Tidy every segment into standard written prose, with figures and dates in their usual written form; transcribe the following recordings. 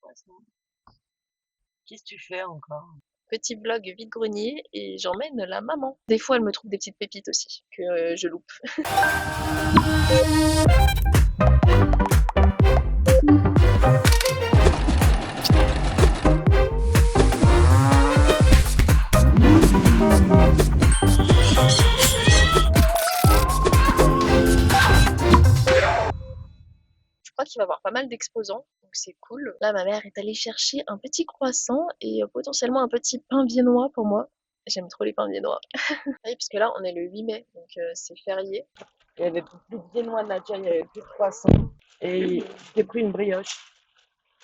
poisson. Qu'est-ce que tu fais encore? Petit blog vide-grenier et j'emmène la maman. Des fois, elle me trouve des petites pépites aussi que je loupe. Je crois qu'il va y avoir pas mal d'exposants, donc c'est cool. Là, ma mère est allée chercher un petit croissant et potentiellement un petit pain viennois pour moi. J'aime trop les pains viennois. Oui, parce que là, on est le 8 mai, donc c'est férié. Il y avait plus de viennois, Nadia, il y avait plus de croissant. Et j'ai pris une brioche.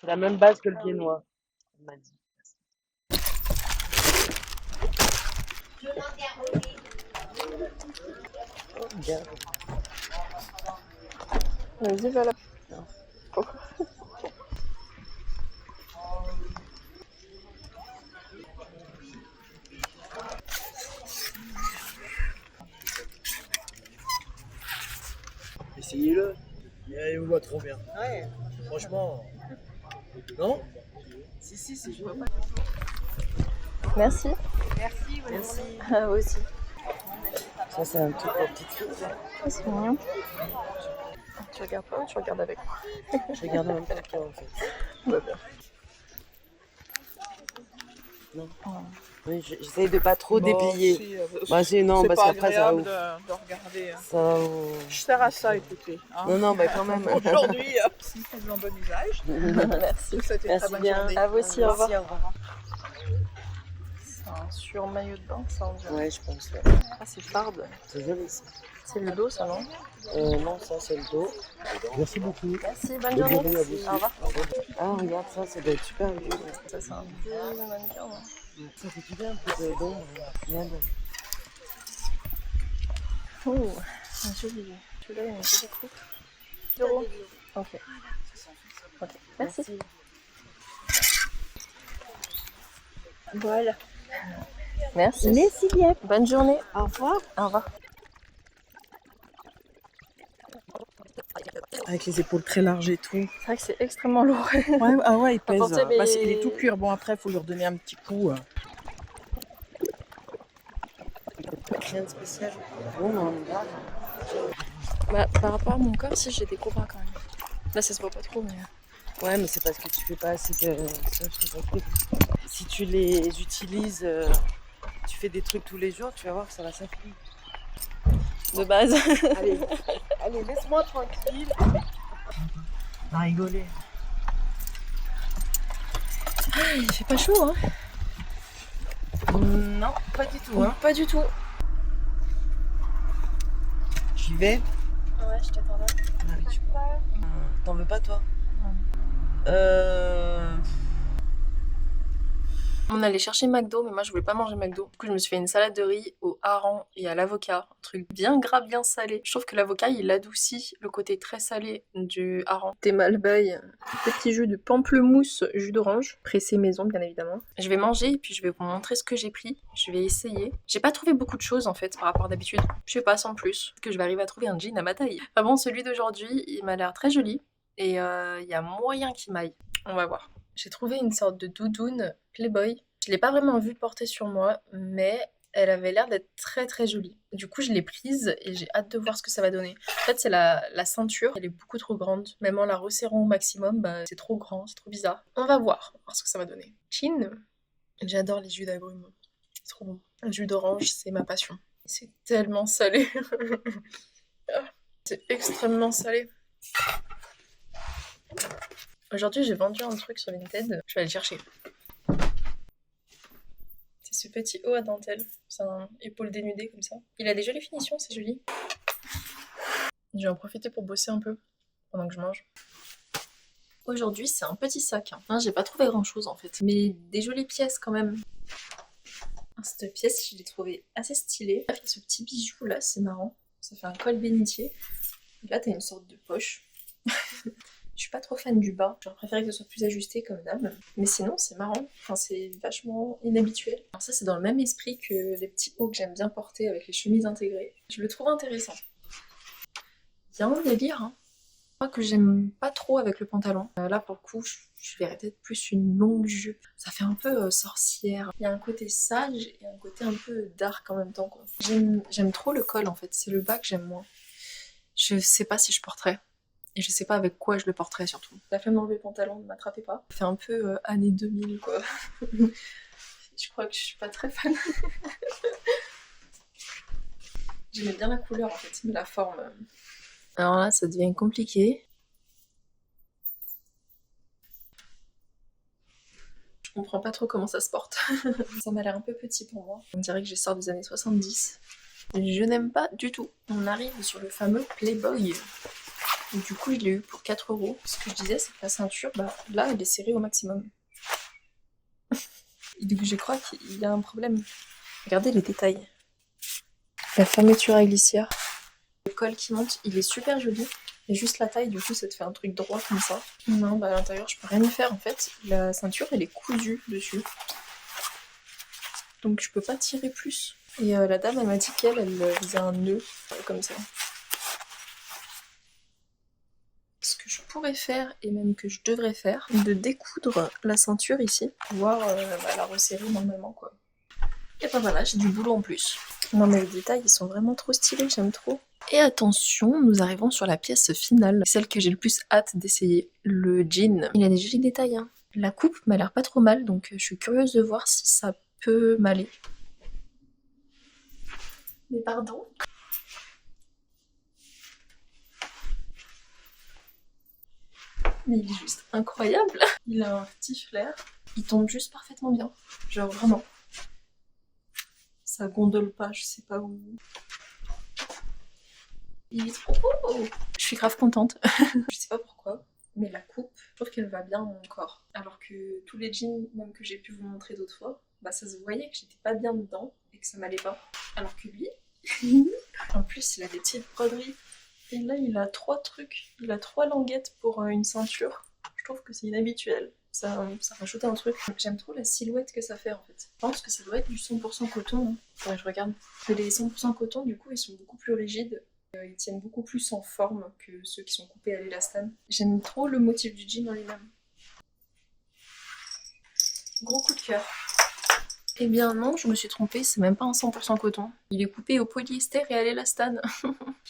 C'est la même base que le viennois, elle m'a dit. Oh, regarde. Vas-y, voilà. Essayez-le. Il vous voit trop bien. Ouais. Franchement. Non? Si, je vois pas. Merci. Merci. Ah, vous aussi. Ça, c'est un truc pour petite fille. Ah, c'est mignon. Tu regardes pas ou tu regardes avec moi? Je regarde en même temps que toi, en fait. Bah, bien. Non. Oh. Oui, j'essaye de pas trop déplier. Si, Bah, non, c'est parce pas qu'après, ça va agréable de regarder. Ça va Je sers à ça, écoutez. Hein. Non, bah quand même. Aujourd'hui, si faites en bon usage. Merci. C'était Merci très bonne bien. journée. À vous aussi, au revoir. Merci, au revoir. C'est un sur-maillot de bain, ça, on dirait. Ouais, je pense. Ouais. Ah, c'est farde. C'est joli, ça. C'est le dos, ça, non? Non, ça, c'est le dos. Merci beaucoup. Merci, bonne journée. journée à vous aussi. Au revoir. Ah, regarde, ça doit être super joli. Ça, c'est un vieux mannequin, non? Ça fait du bien, un peu d'ombre. Regarde. Oh, un joli. Celui-là, il y a une jolie coupe. 0 €. Ok. Ok, merci. Voilà. Merci. Merci bien. Bonne journée. Au revoir. Au revoir. Avec les épaules très larges et tout. C'est vrai que c'est extrêmement lourd. Ouais, ah ouais, il pèse. Porter mes- Bah, il est tout cuir. Bon, après, il faut lui redonner un petit coup. Rien de spécial. Bon, on y va. Bah, par rapport à mon corps, si j'ai des gros bras quand même. Là, ça se voit pas trop, mais. Ouais, mais c'est parce que tu fais pas assez de. Ça, je sais pas. Si tu les utilises, tu fais des trucs tous les jours, tu vas voir que ça va s'affiler. De base. Allez, laisse-moi tranquille. On a rigolé. Il fait pas chaud, hein? Non, pas du tout. Hein. Pas du tout. J'y vais. Ouais, je t'attends là. T'en veux pas, toi? On allait chercher McDo, mais moi je voulais pas manger McDo. Du coup, je me suis fait une salade de riz au hareng et à l'avocat. Un truc bien gras, bien salé. Je trouve que l'avocat, il adoucit le côté très salé du hareng. Thé Malbaye, petit jus de pamplemousse, jus d'orange, pressé maison, bien évidemment. Je vais manger et puis je vais vous montrer ce que j'ai pris. Je vais essayer. J'ai pas trouvé beaucoup de choses en fait par rapport à d'habitude. Je sais pas, sans plus. Peut-être que je vais arriver à trouver un jean à ma taille. Enfin bon, celui d'aujourd'hui, il m'a l'air très joli. Et il y a moyen qu'il m'aille. On va voir. J'ai trouvé une sorte de doudoune Playboy. Je l'ai pas vraiment vue porter sur moi, mais elle avait l'air d'être très très jolie. Du coup, je l'ai prise et j'ai hâte de voir ce que ça va donner. En fait, c'est la ceinture, elle est beaucoup trop grande. Même en la resserrant au maximum, bah, c'est trop grand, c'est trop bizarre. On va voir ce que ça va donner. Chin. J'adore les jus d'agrumes. C'est trop bon. Le jus d'orange, c'est ma passion. C'est tellement salé. C'est extrêmement salé. Aujourd'hui, j'ai vendu un truc sur Vinted. Je vais aller le chercher. C'est ce petit haut à dentelle. C'est un épaule dénudée comme ça. Il a des jolies finitions, c'est joli. Je vais en profiter pour bosser un peu pendant que je mange. Aujourd'hui, c'est un petit sac. Hein, j'ai pas trouvé grand chose en fait. Mais des jolies pièces quand même. Cette pièce, je l'ai trouvée assez stylée. Il y a ce petit bijou là, c'est marrant. Ça fait un col bénitier. Là, t'as une sorte de poche. Je suis pas trop fan du bas, j'aurais préféré que ce soit plus ajusté comme d'hab. Mais sinon, c'est marrant, enfin, c'est vachement inhabituel. Alors ça, c'est dans le même esprit que les petits hauts que j'aime bien porter avec les chemises intégrées. Je le trouve intéressant. Il y a un délire, hein. crois que j'aime pas trop avec le pantalon. Là pour le coup je verrais peut-être plus une longue jupe. Ça fait un peu sorcière. Il y a un côté sage et un côté un peu dark en même temps quoi. J'aime trop le col en fait, c'est le bas que j'aime moins. Je sais pas si je porterais. Et je sais pas avec quoi je le porterais surtout. La flemme d'enlever le pantalon, ne m'attrapez pas. Ça fait un peu années 2000 quoi. Je crois que je suis pas très fan. J'aimais bien la couleur en fait, mais la forme... Alors là, ça devient compliqué. Je comprends pas trop comment ça se porte. Ça m'a l'air un peu petit pour moi. On dirait que je sors des années 70. Je n'aime pas du tout. On arrive sur le fameux Playboy. Et du coup, je l'ai eu pour 4 €. Ce que je disais, c'est que la ceinture, bah là, elle est serrée au maximum. Et du coup, je crois qu'il y a un problème. Regardez les détails. La fermeture à glissière. Le col qui monte, il est super joli. Et juste la taille, du coup, ça te fait un truc droit comme ça. Non, bah à l'intérieur, je peux rien y faire en fait. La ceinture, elle est cousue dessus. Donc je peux pas tirer plus. Et la dame, elle m'a dit qu'elle faisait un nœud comme ça. Ce que je pourrais faire, et même que je devrais faire, de découdre la ceinture ici, pouvoir la resserrer normalement quoi. Et ben voilà, j'ai du boulot en plus. Non mais les détails, ils sont vraiment trop stylés, j'aime trop. Et attention, nous arrivons sur la pièce finale, celle que j'ai le plus hâte d'essayer, le jean. Il a des jolis détails, hein. La coupe m'a l'air pas trop mal, donc je suis curieuse de voir si ça peut m'aller. Mais pardon. Mais il est juste incroyable. Il a un petit flair. Il tombe juste parfaitement bien. Genre vraiment. Ça gondole pas, je sais pas où. Il est trop beau. Je suis grave contente. Je sais pas pourquoi, mais la coupe, je trouve qu'elle va bien à mon corps. Alors que tous les jeans, même que j'ai pu vous montrer d'autres fois, bah ça se voyait que j'étais pas bien dedans et que ça m'allait pas. Alors que lui, en plus il a des petites broderies. Et là il a 3 trucs, il a 3 languettes pour une ceinture. Je trouve que c'est inhabituel. Ça rajoute un truc. J'aime trop la silhouette que ça fait en fait. Je pense que ça doit être du 100% coton. Hein. Faudrait que je regarde. Les 100% coton du coup ils sont beaucoup plus rigides. Ils tiennent beaucoup plus en forme que ceux qui sont coupés à l'élastane. J'aime trop le motif du jean en lui-même. Gros coup de cœur. Eh bien non, je me suis trompée, c'est même pas un 100% coton. Il est coupé au polyester et à l'élastane.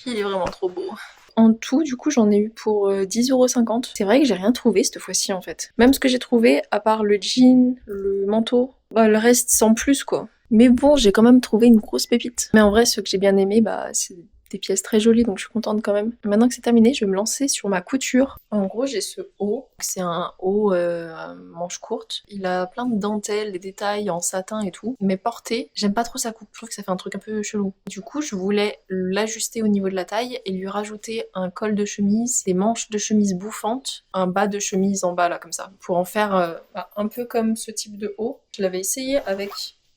Il est vraiment trop beau. En tout, du coup, j'en ai eu pour 10,50 €. C'est vrai que j'ai rien trouvé cette fois-ci en fait. Même ce que j'ai trouvé, à part le jean, le manteau, bah le reste sans plus quoi. Mais bon, j'ai quand même trouvé une grosse pépite. Mais en vrai, ce que j'ai bien aimé, bah c'est des pièces très jolies, donc je suis contente quand même. Maintenant que c'est terminé, je vais me lancer sur ma couture. En gros, j'ai ce haut. C'est un haut manche courte. Il a plein de dentelles, des détails en satin et tout. Mais porté, j'aime pas trop sa coupe. Je trouve que ça fait un truc un peu chelou. Du coup, je voulais l'ajuster au niveau de la taille et lui rajouter un col de chemise, des manches de chemise bouffantes, un bas de chemise en bas là, comme ça. Pour en faire un peu comme ce type de haut. Je l'avais essayé avec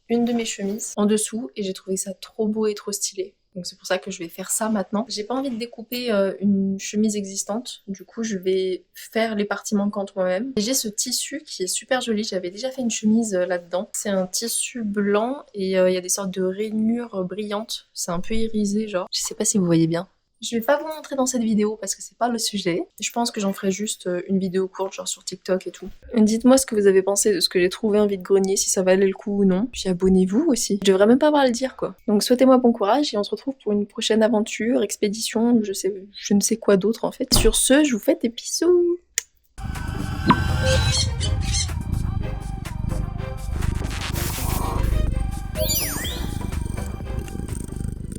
une de mes chemises en dessous et j'ai trouvé ça trop beau et trop stylé. Donc c'est pour ça que je vais faire ça maintenant. J'ai pas envie de découper une chemise existante, du coup je vais faire les parties manquantes moi-même. Et j'ai ce tissu qui est super joli, j'avais déjà fait une chemise là-dedans. C'est un tissu blanc et il y a des sortes de rainures brillantes, c'est un peu irisé genre. Je sais pas si vous voyez bien. Je vais pas vous montrer dans cette vidéo parce que c'est pas le sujet. Je pense que j'en ferai juste une vidéo courte genre sur TikTok et tout. Dites-moi ce que vous avez pensé de ce que j'ai trouvé en vide-grenier, si ça valait le coup ou non. Puis abonnez-vous aussi. Je devrais même pas avoir à le dire quoi. Donc souhaitez-moi bon courage et on se retrouve pour une prochaine aventure, expédition, je ne sais quoi d'autre en fait. Sur ce, je vous fais des bisous.